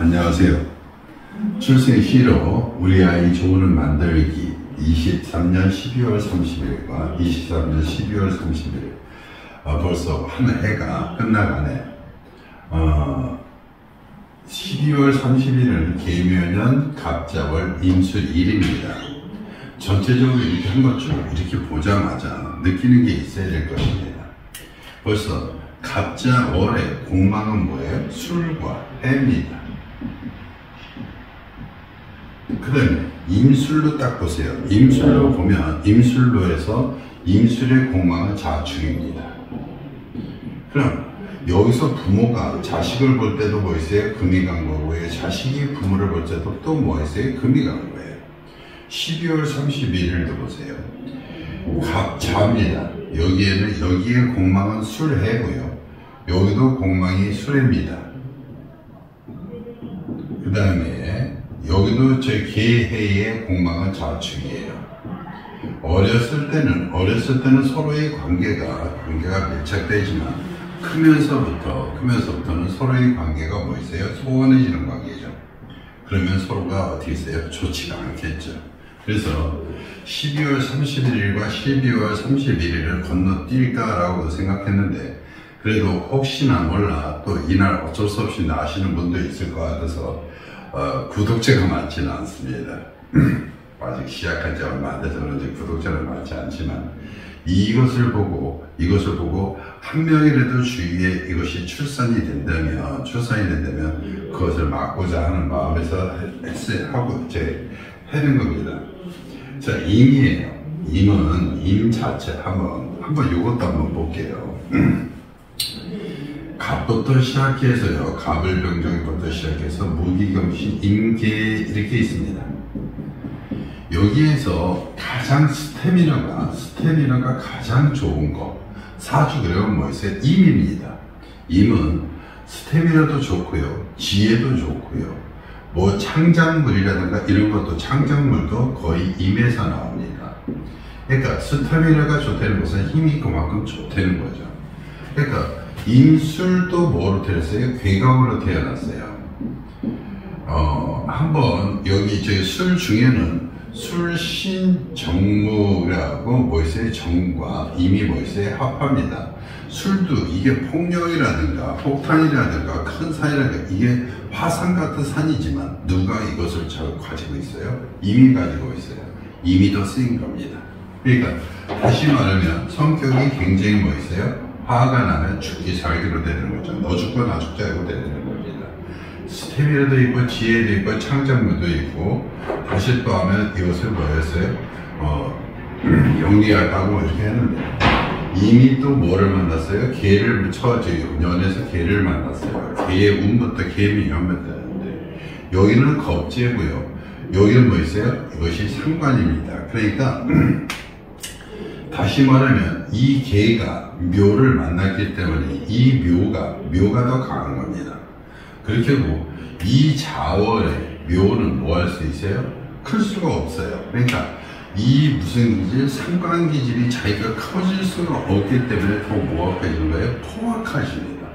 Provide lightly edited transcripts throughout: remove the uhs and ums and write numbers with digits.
안녕하세요. 출생시로 우리 아이 조언을 만들기 23년 12월 30일과 23년 12월 30일 벌써 한 해가 끝나가네. 12월 30일은 계묘년 갑자월 임술일입니다. 전체적으로 이렇게 한번 쭉 이렇게 보자마자 느끼는 게 있어야 될 것입니다. 벌써 갑자월의 공망은 뭐예요? 술과 해입니다. 그 다음에 임술로 딱 보세요. 임술로 보면 임술로에서 임술의 공망은 자축입니다. 그럼 여기서 부모가 자식을 볼 때도 뭐 있어요? 금이 간 거고요. 자식이 부모를 볼 때도 또 뭐 있어요? 금이 간 거예요. 12월 31일도 보세요. 갑자입니다. 여기에 공망은 술해고요. 여기도 공망이 술해입니다. 그 다음에 여기도 저 계해의 공망은 자축이에요. 어렸을 때는 서로의 관계가 밀착되지만 크면서부터는 서로의 관계가 뭐 있어요? 소원해지는 관계죠. 그러면 서로가 어떻게 있어요? 좋지가 않겠죠. 그래서 12월 31일과 12월 31일을 건너뛸까라고 생각했는데, 그래도 혹시나 몰라 또 이날 어쩔 수 없이 나시는 분도 있을 것 같아서 구독자가 많지는 않습니다. 아직 시작한 지 얼마 안 돼서 그런지 구독자는 많지 않지만, 이것을 보고 한 명이라도 주위에 이것이 출산이 된다면 그것을 막고자 하는 마음에서 하고 이제 해는 겁니다. 자, 임이에요. 임은 임 자체 한번 요것도 한번 볼게요. 갑부터 시작해서요. 갑을병정부터 시작해서 무기경신 임계 이렇게 있습니다. 여기에서 가장 스태미너가 가장 좋은 거 사주 그러면 뭐 있어요? 임입니다. 임은 스태미너도 좋고요, 지혜도 좋고요, 뭐 창작물이라든가 이런 것도 창작물도 거의 임에서 나옵니다. 그러니까 스태미너가 좋다는 것은 힘이 그만큼 좋다는 거죠. 그러니까 임술도 뭐로 태어났어요? 괴강으로 태어났어요. 한번 여기 저희 술 중에는 술신정무라고 뭐 있어요? 정과 임이 뭐 있어요? 합합니다. 술도 이게 폭력이라든가 폭탄이라든가 큰 산이라든가 이게 화산 같은 산이지만 누가 이것을 가지고 있어요? 임이 가지고 있어요. 임이 더 쓰인 겁니다. 그러니까 다시 말하면 성격이 굉장히 뭐 있어요? 화가 나면 죽기 살기로 되는 거죠. 너 죽고 나 죽자고 되는 겁니다. 스태미너도 있고 지혜도 있고 창작물도 있고, 다시 또 하면 이것을 뭐였어요? 영리하다고 이렇게 했는데, 이미 또 뭐를 만났어요? 개를 연에서 개를 만났어요. 개의 운부터 개미연부터 되는데, 여기는 겁재고요. 여기는 뭐 있어요? 이것이 상관입니다. 그러니까 다시 말하면 이 개가 묘를 만났기 때문에 이 묘가 더 강한 겁니다. 그렇게 하고 이 자월의 묘는 뭐 할 수 있어요? 클 수가 없어요. 그러니까 이 무슨 기질? 상관기질이 자기가 커질 수가 없기 때문에 더 모악해지는 거예요? 포악하십니다.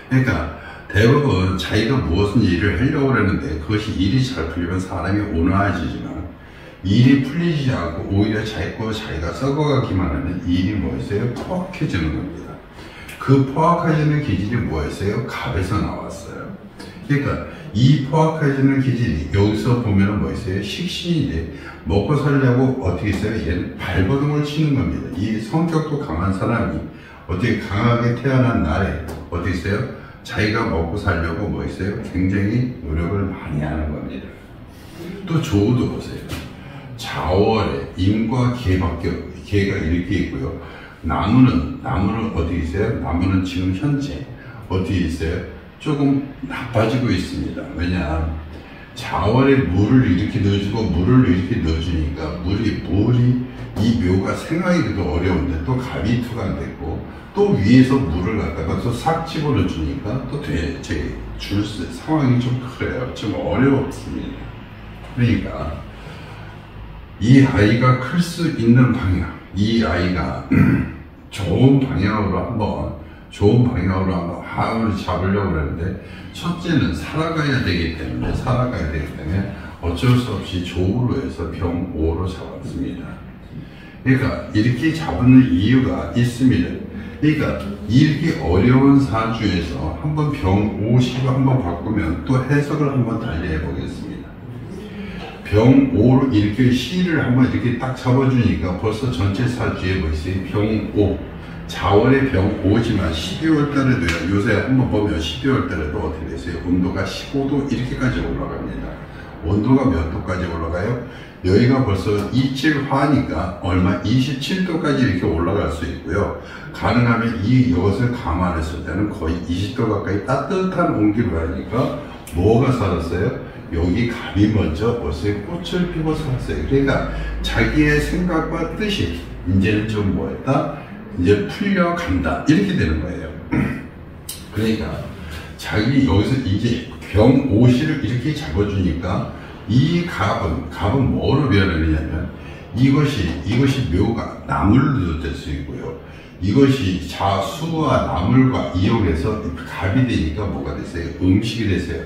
그러니까 대부분 자기가 무엇은 일을 하려고 하는데 그것이 일이 잘 풀리면 사람이 온화해지지만, 일이 풀리지 않고 오히려 자기가 썩어가기만 하면 일이 뭐 있어요? 포악해지는 겁니다. 그 포악해지는 기질이 뭐였어요? 갑에서 나왔어요. 그러니까 이 포악해지는 기질이 여기서 보면은 뭐 있어요? 식신인데 먹고 살려고 어떻게 있어요? 얘는 발버둥을 치는 겁니다. 이 성격도 강한 사람이 어떻게 강하게 태어난 날에 어떻게 있어요? 자기가 먹고 살려고 뭐 있어요? 굉장히 노력을 많이 하는 겁니다. 또 조우도 보세요. 자월에 임과 개가 이렇게 있고요. 나무는 어떻게 있어요? 나무는 지금 현재 어떻게 있어요? 조금 나빠지고 있습니다. 왜냐? 자월에 물을 이렇게 넣어주고 물을 이렇게 넣어주니까 물이 이 묘가 생각하기도 어려운데 또 갑이 투강됐고, 또 위에서 물을 갖다가 또 싹 집어넣어주니까 또 줄 상황이 좀 그래요. 좀 어렵습니다. 그러니까 이 아이가 클 수 있는 방향, 이 아이가 좋은 방향으로 한번 화를 잡으려고 그러는데, 첫째는 살아가야 되기 때문에 어쩔 수 없이 조우로 해서 병오로 잡았습니다. 그러니까 이렇게 잡는 이유가 있습니다. 그러니까 이렇게 어려운 사주에서 한번 병오시로 한번 바꾸면 또 해석을 한번 달리 해보겠습니다. 병오로 이렇게 시를 한번 이렇게 딱 잡아주니까 벌써 전체 사주에 뭐 있어요? 병오. 자월의 병오지만 12월 달에도요, 요새 한번 보면 12월 달에도 어떻게 됐어요? 온도가 15도 이렇게까지 올라갑니다. 온도가 몇 도까지 올라가요? 여기가 벌써 이칠화니까 얼마 27도까지 이렇게 올라갈 수 있고요. 가능하면 이것을 감안했을 때는 거의 20도 가까이 따뜻한 온기로 하니까 뭐가 살았어요? 여기 갑이 먼저 벌써 꽃을 피고 살았어요. 그러니까 자기의 생각과 뜻이 이제는 좀 뭐였다? 이제 풀려간다. 이렇게 되는 거예요. 그러니까 자기 여기서 이제 병오시를 이렇게 잡아주니까 이 갑은 뭐로 변하느냐면 이것이 묘가 나물도 될 수 있고요. 이것이 자수와 나물과 이용해서 갑이 되니까 뭐가 됐어요? 음식이 됐어요.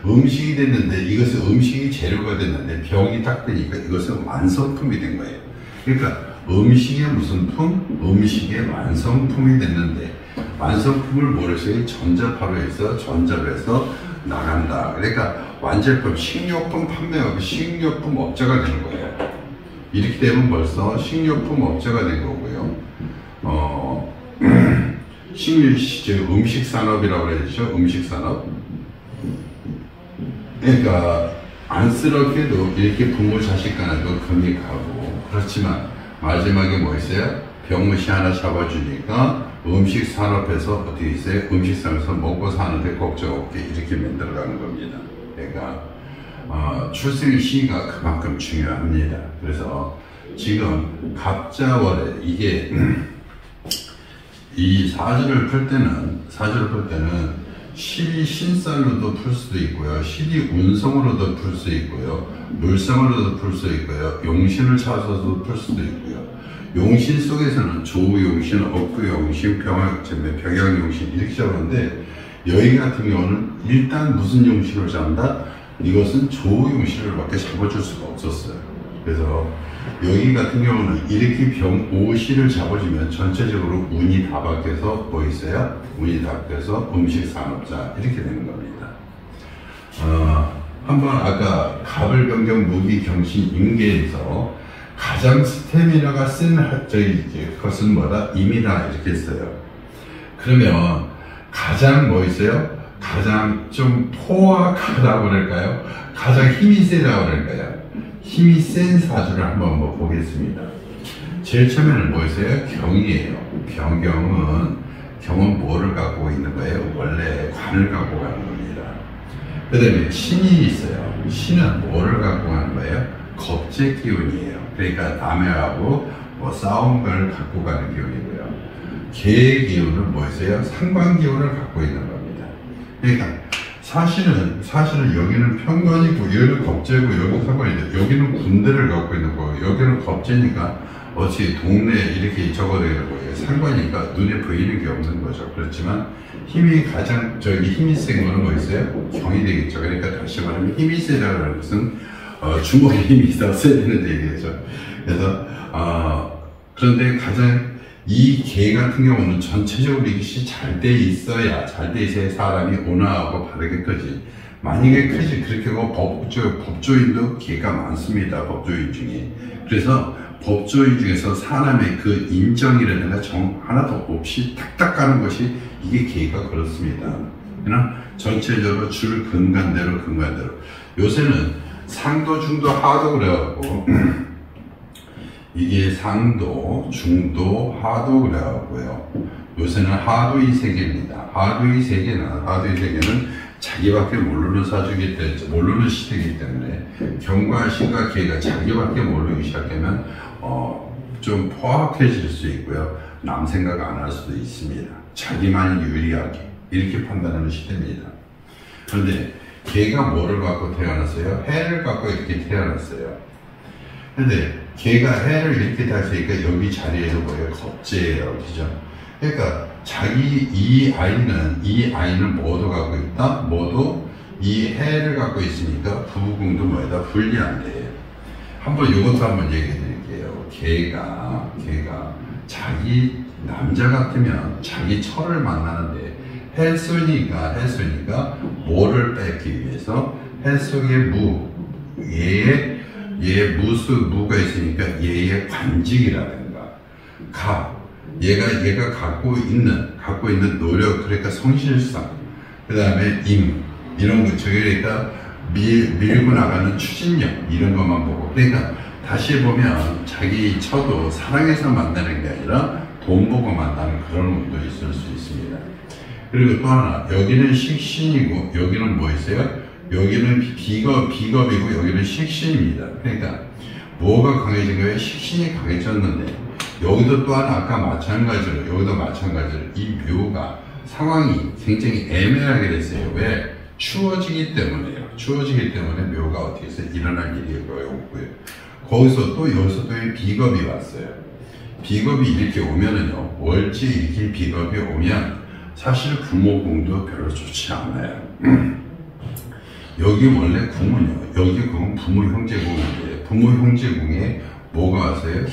음식이 됐는데 이것은 음식이 재료가 됐는데 병이 딱 되니까 이것은 완성품이 된 거예요. 그러니까 음식의 무슨 품? 음식의 완성품이 됐는데 완성품을 뭐를 써요? 전자파로 해서 전자로 해서 나간다. 그러니까 완제품, 식료품 판매업, 식료품 업자가 되는 거예요. 이렇게 되면 벌써 식료품 업자가 된 거고요. 음식 산업이라고 해야죠. 음식 산업. 그러니까 안쓰럽게도 이렇게 부모 자식 간에도 금이 가고, 그렇지만 마지막에 뭐 있어요? 병무시 하나 잡아주니까 음식 산업에서 어떻게 있어요? 음식 산업에서 먹고 사는데 걱정 없게 이렇게 만들어가는 겁니다. 그러니까 출생시가 그만큼 중요합니다. 그래서 지금 갑자월에 이게 이 사주를 풀 때는 실이 신살로도 풀 수도 있고요, 실이 운성으로도 풀 수 있고요, 물성으로도 풀 수 있고요, 용신을 찾아서도 풀 수도 있고요. 용신 속에서는 조용신, 억구용신, 병양용신 이렇게 잡았는데, 여기 같은 경우는 일단 무슨 용신을 잡는다? 이것은 조용신을 밖에 잡아줄 수가 없었어요. 그래서 여기 같은 경우는 이렇게 병오시를 잡아주면 전체적으로 운이 다 바뀌어서 뭐 있어요? 운이 다 바뀌어서 음식 산업자 이렇게 되는 겁니다. 한번 아까 갑을 변경 무기 경신 임계에서 가장 스태미나가 센 것은 뭐다? 임이다 이렇게 했어요. 그러면 가장 뭐 있어요? 가장 좀 포악하다고 그럴까요? 가장 힘이 세다고 그럴까요? 힘이 센 사주를 한번 뭐 보겠습니다. 제일 처음에는 뭐였어요? 경이에요. 경은 뭐를 갖고 있는 거예요? 원래 관을 갖고 가는 겁니다. 그 다음에 신이 있어요. 신은 뭐를 갖고 가는 거예요? 겁제 기운이에요. 그러니까 남해하고 뭐 싸운 걸 갖고 가는 기운이고요. 개의 기운은 뭐였어요? 상관 기운을 갖고 있는 겁니다. 그러니까 사실은 여기는 편관이고 여기는 겁제고 여기는 상관인데 여기는 군대를 갖고 있는 거예요. 여기는 겁제니까 어찌 동네에 이렇게 적어되는 거예요. 상관이니까 눈에 보이는 게 없는 거죠. 그렇지만 힘이 가장 힘이 센 거는 뭐 있어요? 경이 되겠죠. 그러니까 다시 말하면 힘이 세다는 것은 주먹에 힘이 더 세야 되는 얘기죠. 그래서 그런데 가장 이 개 같은 경우는 전체적으로 이것이 잘 돼 있어야 사람이 온화하고 바르게 크지. 만약에 크지 그렇게 하고 법조인도 개가 많습니다. 법조인 중에. 그래서 법조인 중에서 사람의 그 인정이라든가 정 하나도 없이 탁탁 가는 것이 이게 개가 그렇습니다. 그러나 전체적으로 줄 근간대로 요새는 상도, 중도, 하도 그래갖고 이게 상도, 중도, 하도 그래갖고요. 요새는 하도의 세계입니다. 하도의 세계는 자기밖에 모르는 사주기 때문에, 모르는 시대이기 때문에 경과, 신과, 개가 자기밖에 모르기 시작하면 좀 포악해질 수 있고요. 남 생각 안 할 수도 있습니다. 자기만 유리하게 이렇게 판단하는 시대입니다. 그런데 개가 뭐를 갖고 태어났어요? 해를 갖고 이렇게 태어났어요. 근데 개가 해를 이렇게 다스리니까 여기 자리에서 뭐예요? 겁제예요. 그죠? 그러니까 자기 이 아이는 뭐도 갖고 있다? 뭐도 이 해를 갖고 있으니까 부부궁도 뭐에다 불리한데, 한번 이것도 한번 얘기해 드릴게요. 걔가 자기 남자 같으면 자기 철을 만나는데 해수니까 뭐를 뺏기 위해서 해 속에 얘의 무가 있으니까 얘의 관직이라든가 얘가 갖고 있는 노력, 그러니까 성실성, 그 다음에 이런 거, 그러니까 밀고 나가는 추진력, 이런 것만 보고, 그러니까 다시 보면 자기 처도 사랑해서 만나는 게 아니라 돈 보고 만나는 그런 운도 있을 수 있습니다. 그리고 또 하나, 여기는 식신이고 여기는 뭐 있어요? 여기는 비겁이고 여기는 식신입니다. 그러니까 뭐가 강해진 거예요? 식신이 강해졌는데, 여기도 또 하나 아까 마찬가지로 이 묘가 상황이 굉장히 애매하게 됐어요. 왜? 추워지기 때문에요. 추워지기 때문에 묘가 어떻게 해서 일어날 일이 없고요. 여기서 또 비겁이 왔어요. 비겁이 이렇게 오면은요, 월지 이렇게 비겁이 오면 사실 부모궁도 별로 좋지 않아요. 여기 원래 궁은요, 여기 궁은 부모 형제궁인데, 부모 형제궁에 뭐가 왔어요?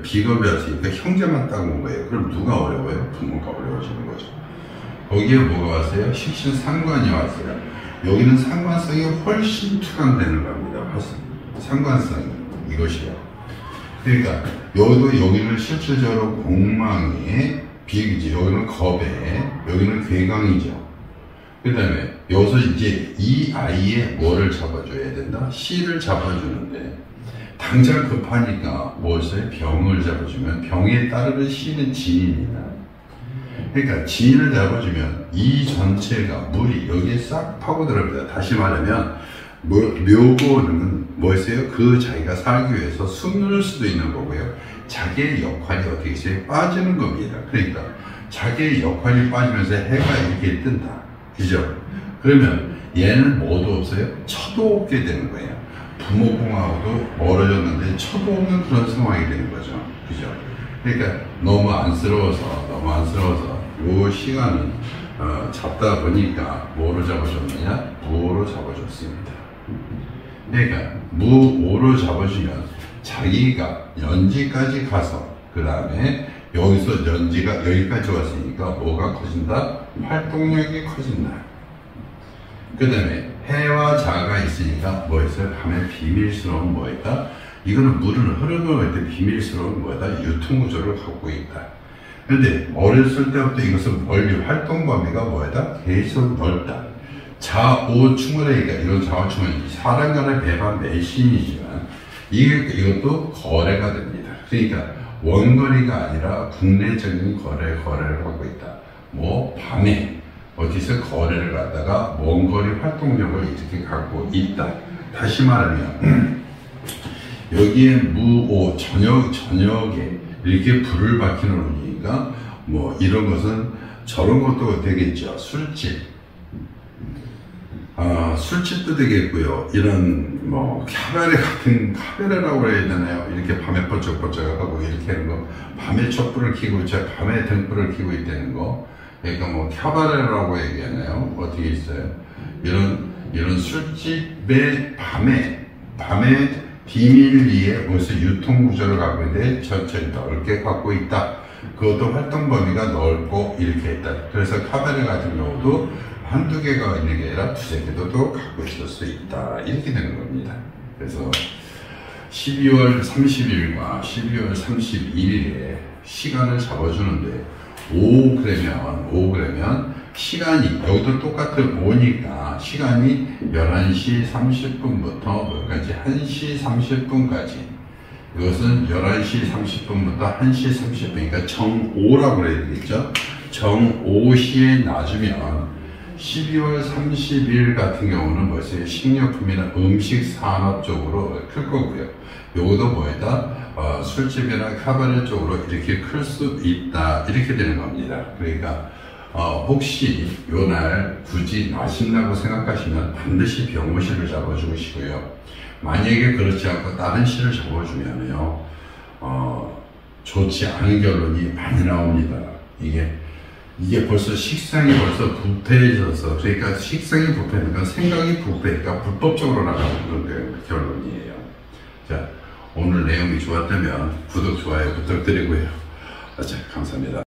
비겁이 왔으니까 형제만 따고 온 거예요. 그럼 누가 어려워요? 부모가 어려워지는 거죠. 거기에 뭐가 왔어요? 식신 상관이 왔어요. 여기는 상관성이 훨씬 투강되는 겁니다. 상관성이 이것이요. 그러니까 여기는 실질적으로 공망의 비극이지. 여기는 겁에, 여기는 괴강이죠. 그 다음에 여기서 이제 이 아이의 뭐를 잡아줘야 된다? 씨를 잡아주는데, 당장 급하니까 무엇을? 병을 잡아주면 병에 따르는 씨는 진입니다. 그러니까 진을 잡아주면 이 전체가 물이 여기에 싹 파고들어갑니다. 다시 말하면 묘고는 뭐였어요? 자기가 살기 위해서 숨을 수도 있는 거고요. 자기의 역할이 어떻게 있어요? 빠지는 겁니다. 그러니까 자기의 역할이 빠지면서 해가 이렇게 뜬다. 그죠? 그러면 얘는 뭐도 없어요? 처도 없게 되는 거예요. 부모궁하고도 멀어졌는데 처도 없는 그런 상황이 되는 거죠. 그죠? 그러니까 너무 안쓰러워서 요 시간은 잡다 보니까 뭐로 잡아줬느냐? 무오로 잡아줬습니다. 그러니까 무오로 잡아주면 자기가 연지까지 가서, 그 다음에 여기서 연지가 여기까지 왔으니까 뭐가 커진다? 활동력이 커진다. 그 다음에 해와 자가 있으니까 뭐 있어요? 밤에 비밀스러운 뭐 있다? 이거는 물은 흐르는 때 비밀스러운 뭐다? 유통구조를 갖고 있다. 근데 어렸을 때부터 이것은 멀리 활동 범위가 뭐다? 계속 넓다. 좌우충을하니까 이런 좌우충은 사람 간의 배반 매신이지만 이것도 거래가 됩니다. 그러니까 원거리가 아니라 국내적인 거래를 하고 있다. 뭐 밤에 어디서 거래를 갖다가 먼 거리 활동력을 이렇게 갖고 있다. 다시 말하면 여기에 무오 저녁에 이렇게 불을 밝히는 운이니까 뭐 이런 것은 저런 것도 되겠죠. 술집도 되겠고요. 이런 뭐 카베레라고 해야 되나요? 이렇게 밤에 번쩍번쩍하고 이렇게 하는 거, 밤에 촛불을 켜고 밤에 등불을 켜고 있다는 거, 그러니까 뭐 카바레라고 얘기하나요? 어떻게 있어요? 이런 술집의 밤에 비밀리에 무슨 유통구조를 갖고 있는데 전체를 넓게 갖고 있다. 그것도 활동 범위가 넓고 이렇게 있다. 그래서 카바레 같은 경우도 한두 개가 있는 게 아니라 두세 개도 갖고 있을 수 있다. 이렇게 되는 겁니다. 그래서 12월 30일과 12월 31일에 시간을 잡아주는데, 5 그러면 시간이 여기도 똑같은 5니까 시간이 11시 30분부터 뭐까지 1시 30분까지, 이것은 11시 30분부터 1시 30분이니까 정5라고 해야 되겠죠. 정5시에 놔주면 12월 30일 같은 경우는 뭐였어요? 식료품이나 음식 산업 쪽으로 클 거고요. 요것도 뭐에다 술집이나 카바레 쪽으로 이렇게 클 수 있다. 이렇게 되는 겁니다. 그러니까 혹시 요날 굳이 나신다고 생각하시면 반드시 병호실을 잡아주시고요. 만약에 그렇지 않고 다른 실을 잡아주면요, 좋지 않은 결론이 많이 나옵니다. 이게 이게 벌써 식상이 벌써 부패해져서, 그러니까 식상이 부패는 건 생각이 부패니까 불법적으로 나가는 게 결론이에요. 자, 오늘 내용이 좋았다면 구독, 좋아요 부탁드리고요. 자, 감사합니다.